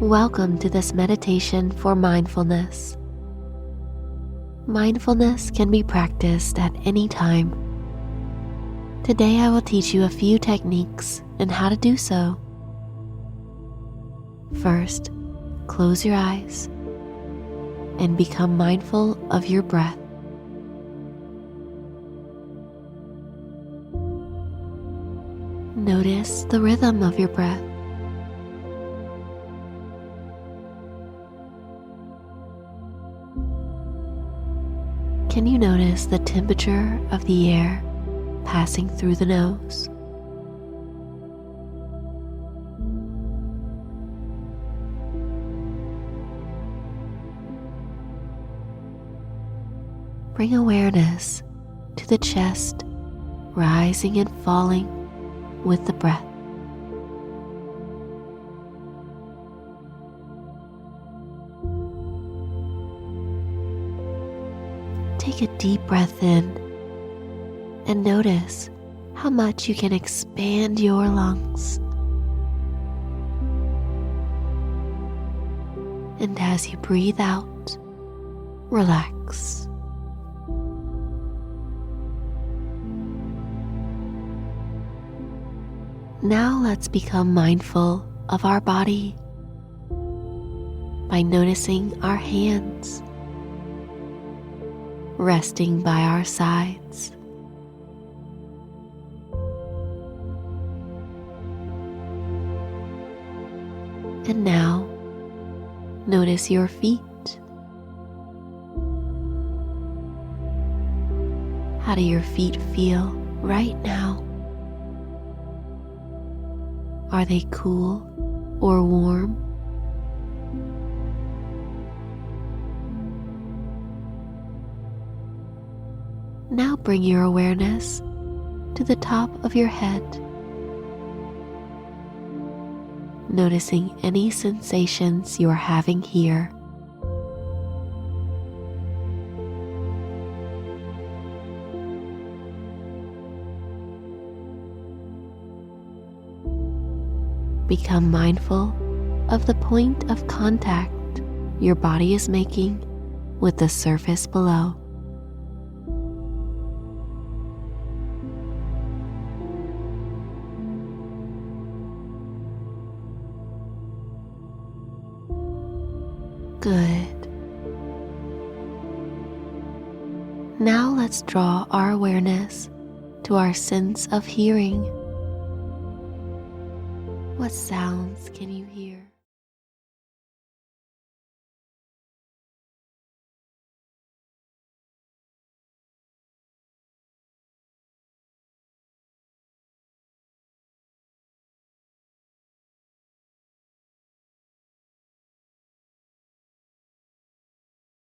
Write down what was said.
Welcome to this meditation for mindfulness. Mindfulness can be practiced at any time. Today I will teach you a few techniques and how to do so. First, close your eyes and become mindful of your breath. Notice the rhythm of your breath. Can you notice the temperature of the air passing through the nose? Bring awareness to the chest, rising and falling with the breath. Take a deep breath in and notice how much you can expand your lungs. And as you breathe out, relax. Now let's become mindful of our body by noticing our hands resting by our sides. And now, notice your feet. How do your feet feel right now? Are they cool or warm? Now bring your awareness to the top of your head, noticing any sensations you are having here. Become mindful of the point of contact your body is making with the surface below. Good. Now let's draw our awareness to our sense of hearing. What sounds can you hear?